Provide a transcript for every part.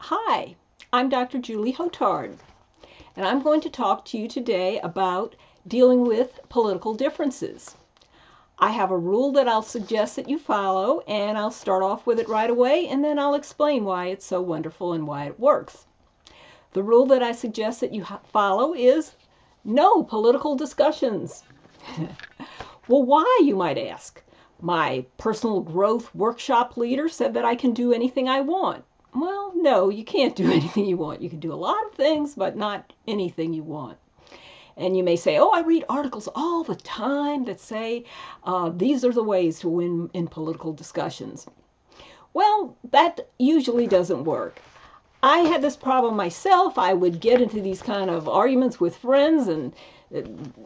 Hi, I'm Dr. Julie Hotard, and I'm going to talk to you today about dealing with political differences. I have a rule that I'll suggest that you follow, and I'll start off with it right away, and then I'll explain why it's so wonderful and why it works. The rule that I suggest that you follow is no political discussions. Well, why, you might ask? My personal growth workshop leader said that I can do anything I want. Well, no, you can't do anything you want. You can do a lot of things, but not anything you want. And you may say, oh, I read articles all the time that say these are the ways to win in political discussions. Well, that usually doesn't work. I had this problem myself. I would get into these kind of arguments with friends, and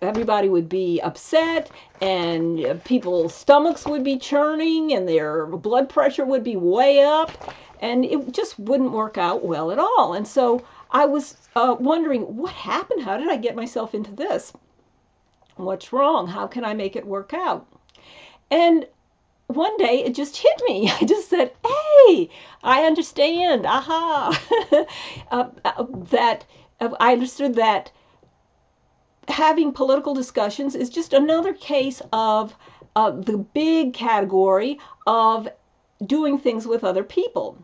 everybody would be upset, and people's stomachs would be churning, and their blood pressure would be way up, and it just wouldn't work out well at all. And so I was wondering, what happened? How did I get myself into this? What's wrong? How can I make it work out? And one day it just hit me. I just said, hey, I understand. Aha. I understood that having political discussions is just another case of the big category of doing things with other people.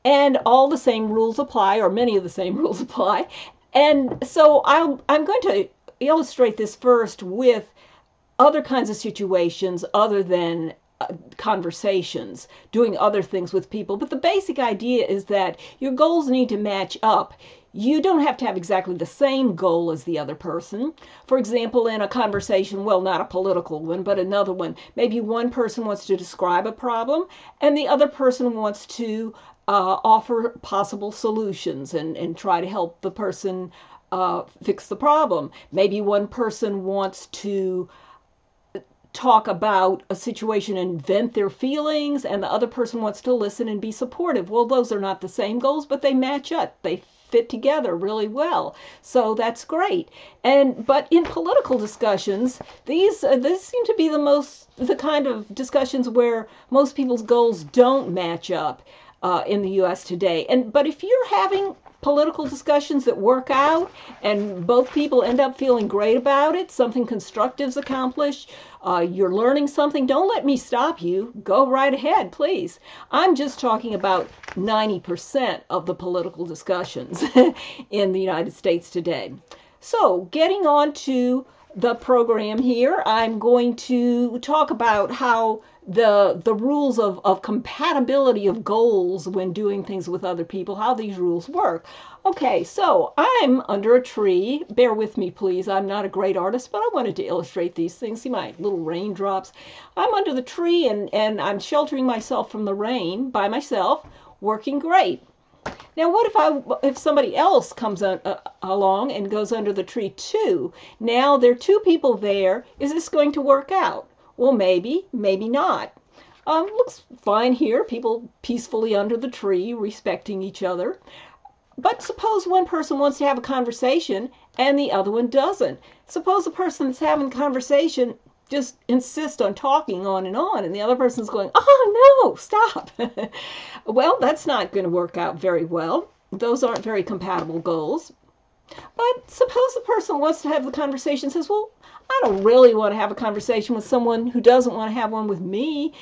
And all the same rules apply, or many of the same rules apply. And so I'm going to illustrate this first with other kinds of situations other than conversations, doing other things with people. But the basic idea is that your goals need to match up. You don't have to have exactly the same goal as the other person. For example, in a conversation, well, not a political one, but another one, maybe one person wants to describe a problem and the other person wants to offer possible solutions and try to help the person fix the problem. Maybe one person wants to talk about a situation and vent their feelings, and the other person wants to listen and be supportive. Well, those are not the same goals, but they match up. They fit together really well. So that's great. But in political discussions, these seem to be the kind of discussions where most people's goals don't match up in the U.S. today. But if you're having political discussions that work out and both people end up feeling great about it, something constructive's accomplished, you're learning something, don't let me stop you. Go right ahead, please. I'm just talking about 90% of the political discussions in the United States today. So getting on to the program here, I'm going to talk about how the rules of compatibility of goals when doing things with other people, how these rules work. Okay, so I'm under a tree. Bear with me, please. I'm not a great artist, but I wanted to illustrate these things. See my little raindrops? I'm under the tree, and I'm sheltering myself from the rain by myself, working great. Now, what if somebody else comes along and goes under the tree too? Now there are two people there. Is this going to work out? Well, maybe, maybe not. Looks fine here. People peacefully under the tree, respecting each other. But suppose one person wants to have a conversation and the other one doesn't. Suppose the person that's having the conversation just insists on talking on, and the other person's going, oh, no, stop. Well, that's not going to work out very well. Those aren't very compatible goals. But suppose the person wants to have the conversation and says, well, I don't really want to have a conversation with someone who doesn't want to have one with me.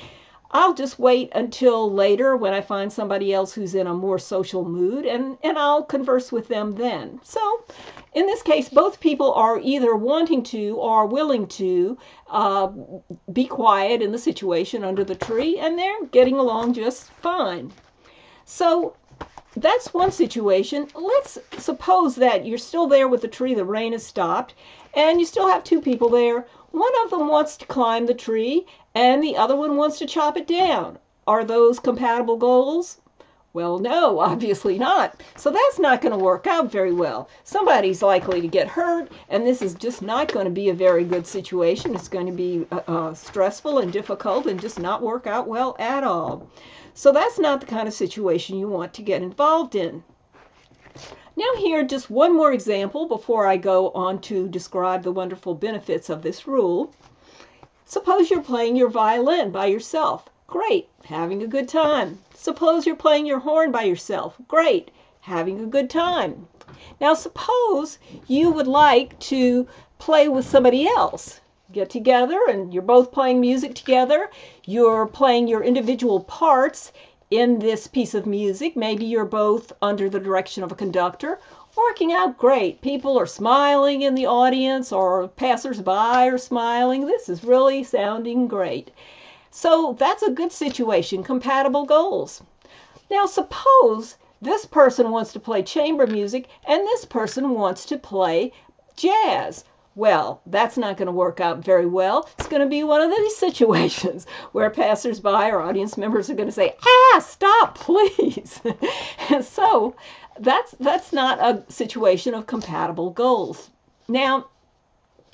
I'll just wait until later when I find somebody else who's in a more social mood, and I'll converse with them then. So in this case, both people are either wanting to or willing to be quiet in the situation under the tree, and they're getting along just fine. So that's one situation. Let's suppose that you're still there with the tree, the rain has stopped, and you still have two people there. One of them wants to climb the tree, and the other one wants to chop it down. Are those compatible goals? Well, no, obviously not. So that's not going to work out very well. Somebody's likely to get hurt, and this is just not going to be a very good situation. It's going to be stressful and difficult and just not work out well at all. So that's not the kind of situation you want to get involved in. Now here, just one more example before I go on to describe the wonderful benefits of this rule. Suppose you're playing your violin by yourself. Great, having a good time. Suppose you're playing your horn by yourself. Great, having a good time. Now suppose you would like to play with somebody else. Get together and you're both playing music together. You're playing your individual parts in this piece of music. Maybe you're both under the direction of a conductor. Working out great. People are smiling in the audience, or passersby are smiling. This is really sounding great. So that's a good situation, compatible goals. Now suppose this person wants to play chamber music and this person wants to play jazz. Well, that's not going to work out very well. It's going to be one of these situations where passersby or audience members are going to say, stop, please. And so that's not a situation of compatible goals. Now,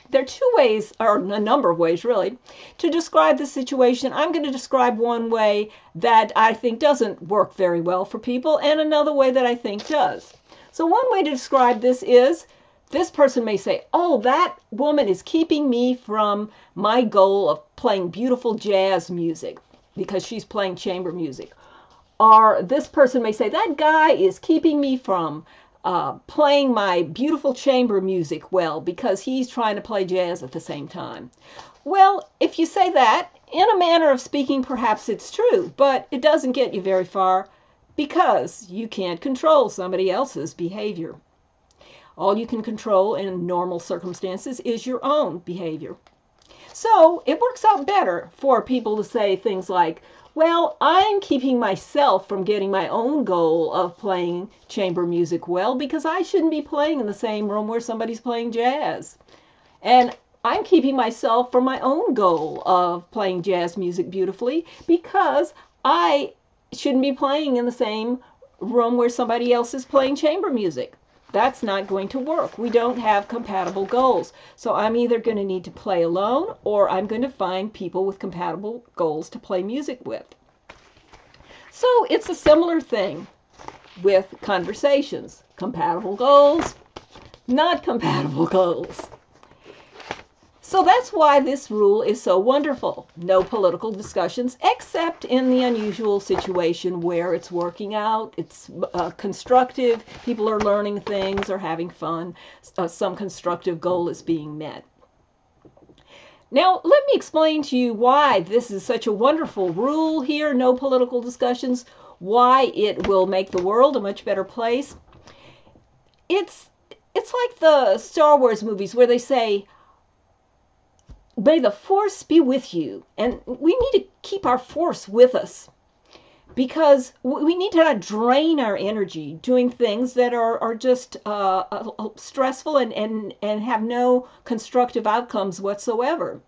there are two ways, or a number of ways really, to describe the situation. I'm going to describe one way that I think doesn't work very well for people, and another way that I think does. So one way to describe this is, this person may say, oh, that woman is keeping me from my goal of playing beautiful jazz music because she's playing chamber music. Or this person may say, that guy is keeping me from playing my beautiful chamber music well because he's trying to play jazz at the same time. Well, if you say that, in a manner of speaking, perhaps it's true, but it doesn't get you very far because you can't control somebody else's behavior. All you can control in normal circumstances is your own behavior. So it works out better for people to say things like, well, I'm keeping myself from getting my own goal of playing chamber music well because I shouldn't be playing in the same room where somebody's playing jazz. And I'm keeping myself from my own goal of playing jazz music beautifully because I shouldn't be playing in the same room where somebody else is playing chamber music. That's not going to work. We don't have compatible goals. So I'm either going to need to play alone or I'm going to find people with compatible goals to play music with. So it's a similar thing with conversations. Compatible goals, not compatible goals. So that's why this rule is so wonderful. No political discussions, except in the unusual situation where it's working out, it's constructive, people are learning things or having fun, some constructive goal is being met. Now, let me explain to you why this is such a wonderful rule here, no political discussions, why it will make the world a much better place. It's like the Star Wars movies where they say, may the force be with you. And we need to keep our force with us because we need to not drain our energy doing things that are just stressful and have no constructive outcomes whatsoever.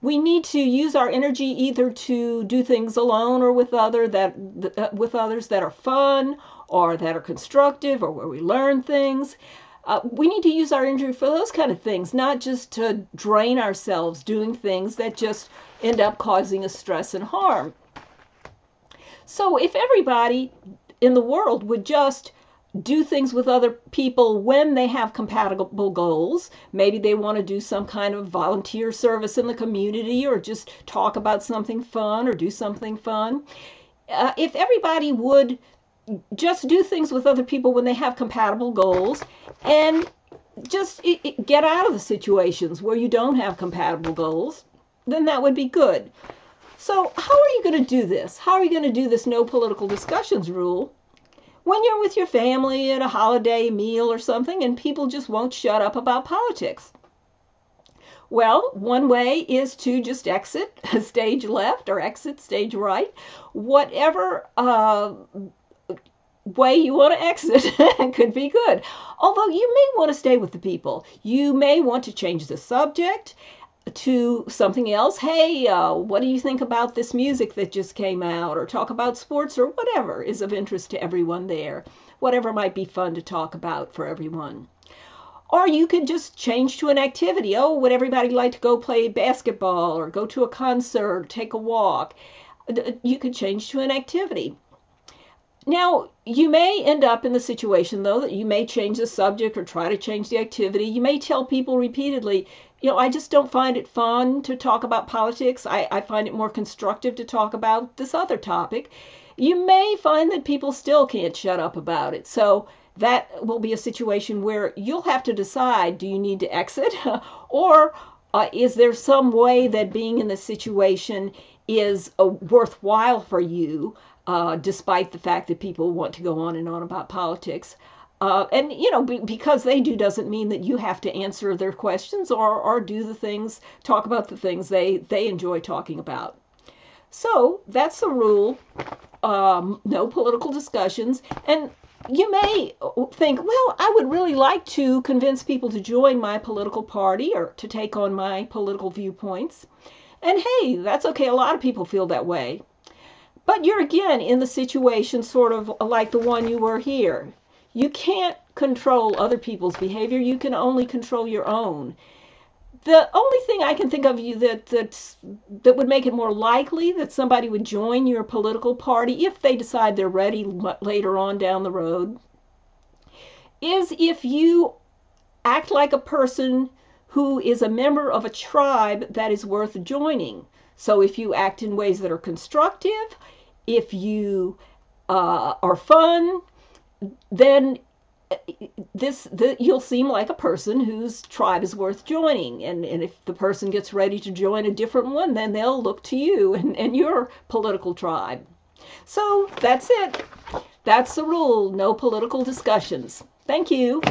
We need to use our energy either to do things alone or with others that are fun or that are constructive or where we learn things. We need to use our energy for those kind of things, not just to drain ourselves doing things that just end up causing us stress and harm. So if everybody in the world would just do things with other people when they have compatible goals, maybe they want to do some kind of volunteer service in the community or just talk about something fun or do something fun, if everybody would just do things with other people when they have compatible goals and just get out of the situations where you don't have compatible goals, then that would be good. So how are you going to do this? How are you going to do this no political discussions rule when you're with your family at a holiday meal or something and people just won't shut up about politics? Well, one way is to just exit stage left or exit stage right, whatever way you want to exit could be good. Although you may want to stay with the people. You may want to change the subject to something else. Hey, what do you think about this music that just came out? Or talk about sports or whatever is of interest to everyone there. Whatever might be fun to talk about for everyone. Or you could just change to an activity. Oh, would everybody like to go play basketball or go to a concert or take a walk? You could change to an activity. Now, you may end up in the situation, though, that you may change the subject or try to change the activity. You may tell people repeatedly, I just don't find it fun to talk about politics. I find it more constructive to talk about this other topic. you may find that people still can't shut up about it. So that will be a situation where you'll have to decide, do you need to exit? Or is there some way that being in this situation is worthwhile for you, despite the fact that people want to go on and on about politics? And, you know, because they do doesn't mean that you have to answer their questions or do the things, talk about the things they enjoy talking about. So that's the rule. No political discussions. And you may think, well, I would really like to convince people to join my political party or to take on my political viewpoints. And hey, that's okay. A lot of people feel that way. But you're again in the situation sort of like the one you were here. You can't control other people's behavior. You can only control your own. The only thing I can think of you that would make it more likely that somebody would join your political party if they decide they're ready later on down the road is if you act like a person who is a member of a tribe that is worth joining. So if you act in ways that are constructive, if you are fun, then you'll seem like a person whose tribe is worth joining. And if the person gets ready to join a different one, then they'll look to you and your political tribe. So that's it. That's the rule. No political discussions. Thank you.